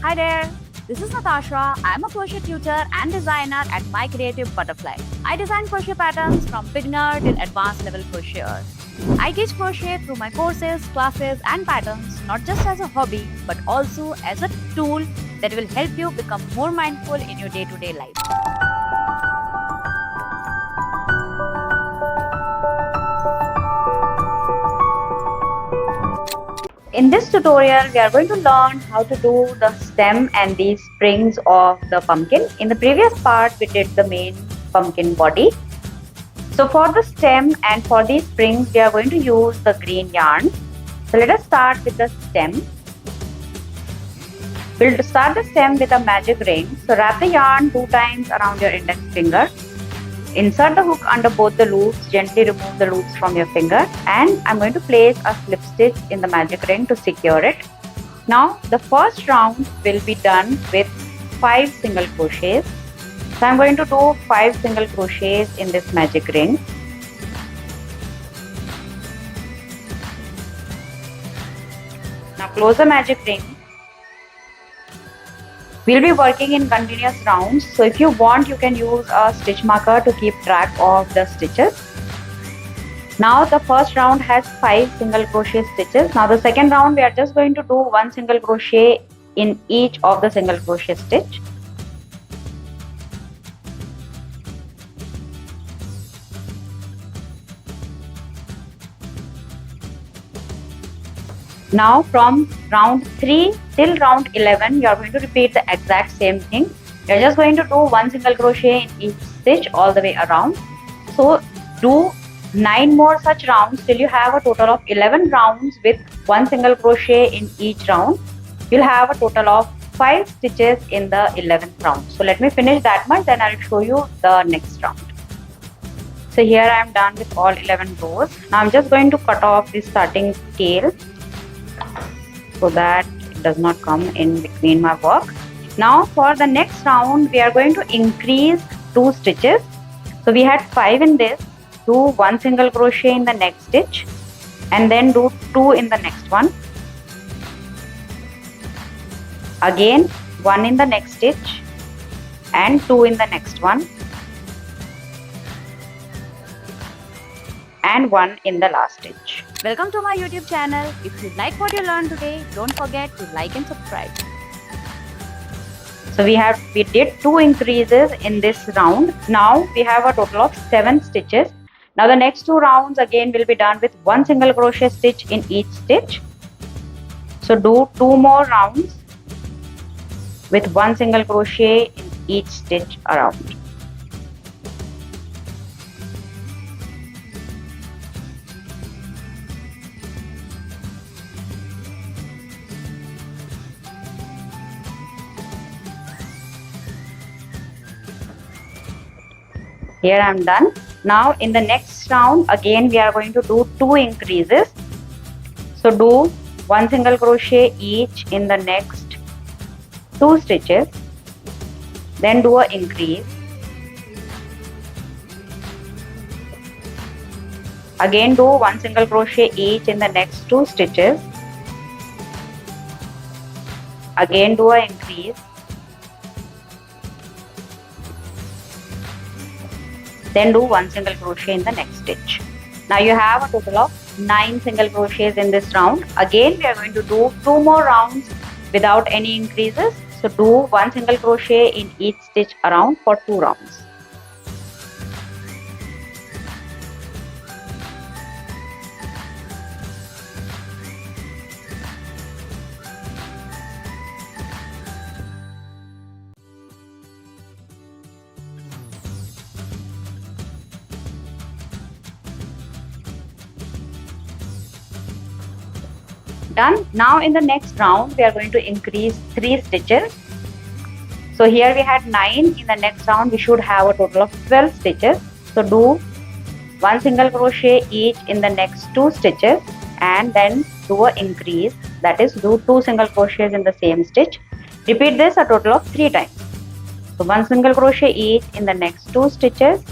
Hi there, this is Natasha. I'm a crochet tutor and designer at My Creative Butterfly. I design crochet patterns from beginner till advanced level crocheters. I teach crochet through my courses, classes and patterns not just as a hobby but also as a tool that will help you become more mindful in your day-to-day life. In this tutorial, we are going to learn how to do the stem and the springs of the pumpkin. In the previous part, we did the main pumpkin body. So for the stem and for the springs, we are going to use the green yarn. So let us start with the stem. We'll start the stem with a magic ring. So wrap the yarn 2 times around your index finger. Insert the hook under both the loops, gently remove the loops from your finger, and I'm going to place a slip stitch in the magic ring to secure it. Now the first round will be done with 5 single crochets. So I'm going to do 5 single crochets in this magic ring. Now close the magic ring. We'll be working in continuous rounds, so if you want, you can use a stitch marker to keep track of the stitches. Now the first round has 5 single crochet stitches. Now the second round, we are just going to do 1 single crochet in each of the single crochet stitch. Now from round 3 till round 11, you are going to repeat the exact same thing. You are just going to do 1 single crochet in each stitch all the way around. So do 9 more such rounds till you have a total of 11 rounds with 1 single crochet in each round. You'll have a total of 5 stitches in the 11th round. So let me finish that much, then I'll show you the next round. So here I am done with all 11 rows. Now I'm just going to cut off the starting tail, so that it does not come in between my work. Now for the next round, we are going to increase 2 stitches. So we had 5 in this. Do 1 single crochet in the next stitch and then do 2 in the next one. Again 1 in the next stitch and 2 in the next one, and 1 in the last stitch. Welcome to my YouTube channel. If you like what you learned today, don't forget to like and subscribe. So we did 2 increases in this round. Now we have a total of 7 stitches. Now the next 2 rounds again will be done with 1 single crochet stitch in each stitch. So do 2 more rounds with 1 single crochet in each stitch around. Here I am done. Now in the next round again we are going to do 2 increases. So do 1 single crochet each in the next 2 stitches, then do an increase. Again do 1 single crochet each in the next 2 stitches. Again do an increase. Then do 1 single crochet in the next stitch. Now you have a total of 9 single crochets in this round. Again we are going to do 2 more rounds without any increases. So do 1 single crochet in each stitch around for 2 rounds. Done. Now in the next round we are going to increase 3 stitches. So here we had 9. In the next round we should have a total of 12 stitches. So do 1 single crochet each in the next 2 stitches and then do an increase, that is do 2 single crochets in the same stitch. Repeat this a total of 3 times. So 1 single crochet each in the next 2 stitches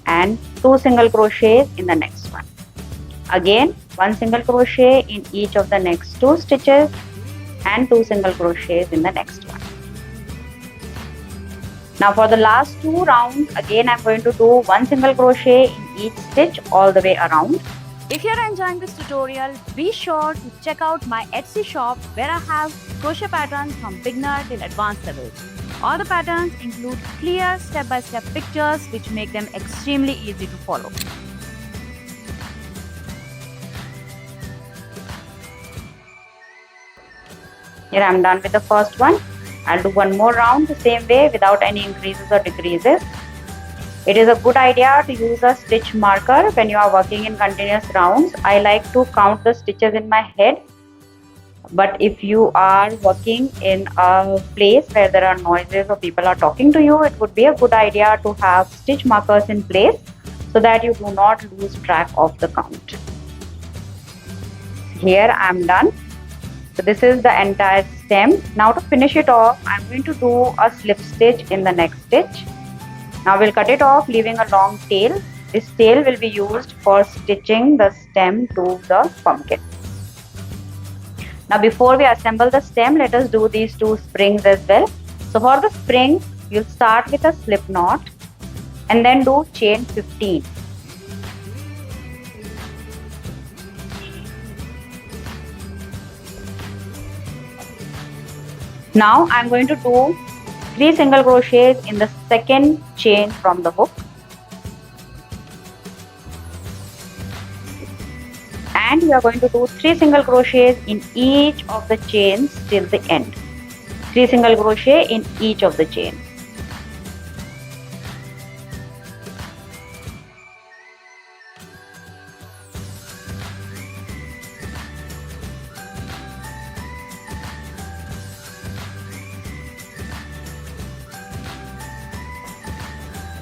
and 2 single crochets in the next one. Again 1 single crochet in each of the next 2 stitches and 2 single crochets in the next one. Now for the last 2 rounds, again I'm going to do 1 single crochet in each stitch all the way around. If you are enjoying this tutorial, be sure to check out my Etsy shop where I have crochet patterns from beginner till advanced levels. All the patterns include clear step-by-step pictures which make them extremely easy to follow. Here I am done with the first one. I'll do one more round the same way without any increases or decreases. It is a good idea to use a stitch marker when you are working in continuous rounds. I like to count the stitches in my head, but if you are working in a place where there are noises or people are talking to you, it would be a good idea to have stitch markers in place so that you do not lose track of the count. Here I am done. So this is the entire stem. Now to finish it off, I am going to do a slip stitch in the next stitch. Now we'll cut it off, leaving a long tail. This tail will be used for stitching the stem to the pumpkin. Now before we assemble the stem, let us do these 2 springs as well. So for the spring, you'll start with a slip knot and then do chain 15. Now I'm going to do 3 single crochets in the second chain from the hook, and we are going to do 3 single crochets in each of the chains till the end. 3 single crochet in each of the chains.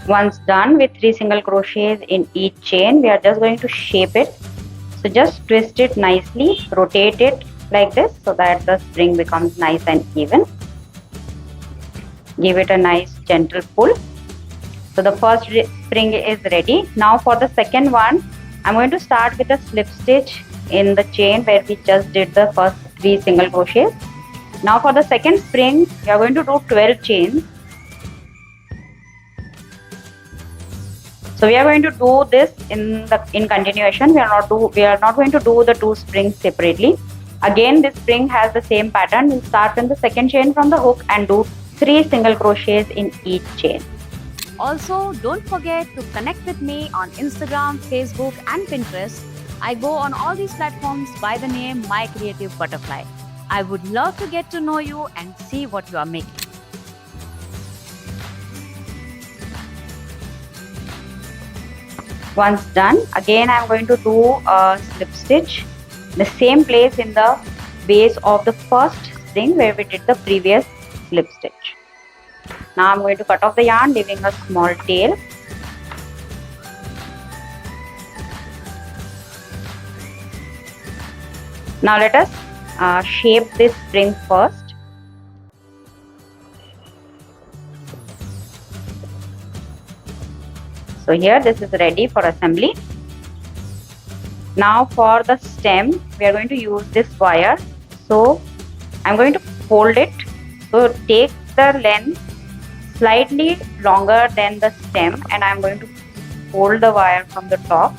Once done with 3 single crochets in each chain, we are just going to shape it. So just twist it nicely, rotate it like this so that the spring becomes nice and even. Give it a nice gentle pull. So the first spring is ready. Now for the second one, I'm going to start with a slip stitch in the chain where we just did the first 3 single crochets. Now for the second spring, we are going to do 12 chains. So we are going to do this in continuation. We are not going to do the 2 springs separately. Again, this spring has the same pattern. We'll start in the second chain from the hook and do 3 single crochets in each chain. Also, don't forget to connect with me on Instagram, Facebook and Pinterest. I go on all these platforms by the name My Creative Butterfly. I would love to get to know you and see what you are making. Once done, again I am going to do a slip stitch the same place in the base of the first string where we did the previous slip stitch. Now I am going to cut off the yarn, leaving a small tail. Now let us shape this spring first. So here this is ready for assembly. Now for the stem, we are going to use this wire. So I'm going to fold it. So take the length slightly longer than the stem and I'm going to fold the wire from the top.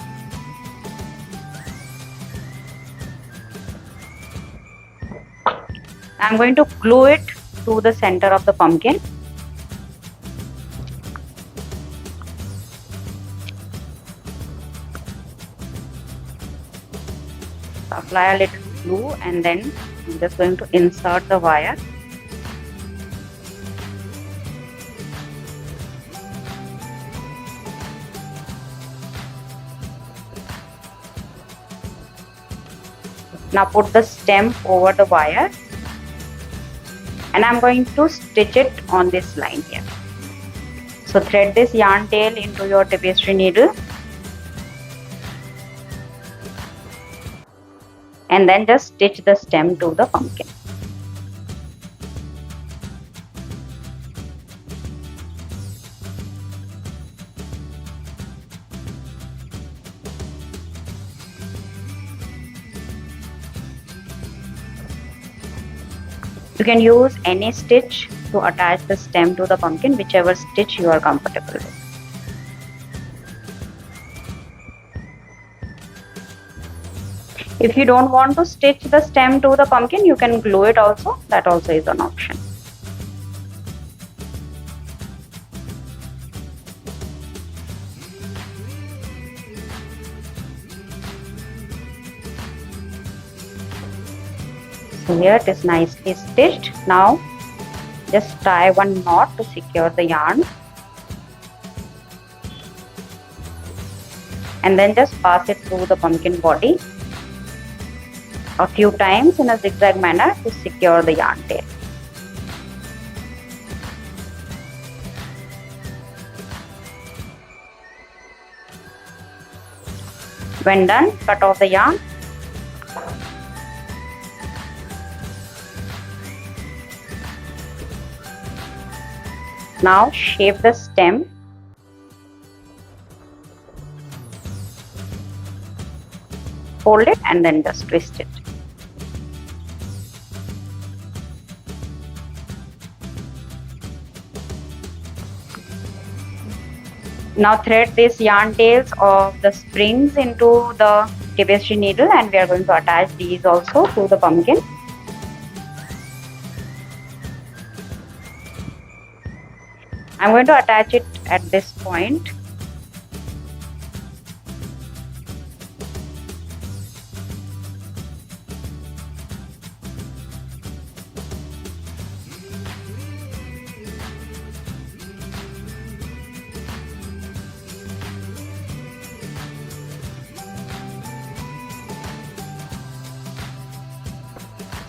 I'm going to glue it to the center of the pumpkin. Apply a little glue and then I'm just going to insert the wire. Now put the stem over the wire and I'm going to stitch it on this line here. So thread this yarn tail into your tapestry needle and then just stitch the stem to the pumpkin. You can use any stitch to attach the stem to the pumpkin, whichever stitch you are comfortable with. If you don't want to stitch the stem to the pumpkin, you can glue it also. That also is an option. So here it is nicely stitched. Now just tie one knot to secure the yarn, and then just pass it through the pumpkin body a few times in a zigzag manner to secure the yarn tail. When done, cut off the yarn. Now shape the stem. Fold it and then just twist it. Now thread these yarn tails of the springs into the tapestry needle, and we are going to attach these also to the pumpkin. I'm going to attach it at this point.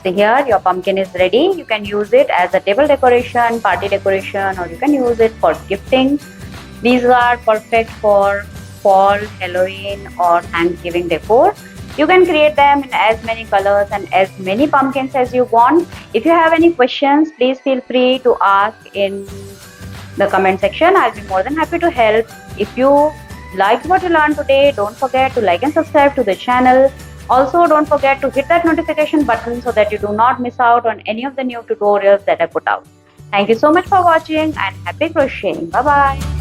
So here your pumpkin is ready. You can use it as a table decoration, party decoration, or you can use it for gifting. These are perfect for fall, Halloween, or Thanksgiving decor. You can create them in as many colors and as many pumpkins as you want. If you have any questions, please feel free to ask in the comment section. I'll be more than happy to help. If you liked what you learned today, don't forget to like and subscribe to the channel. Also, don't forget to hit that notification button so that you do not miss out on any of the new tutorials that I put out. Thank you so much for watching and happy crocheting. Bye bye.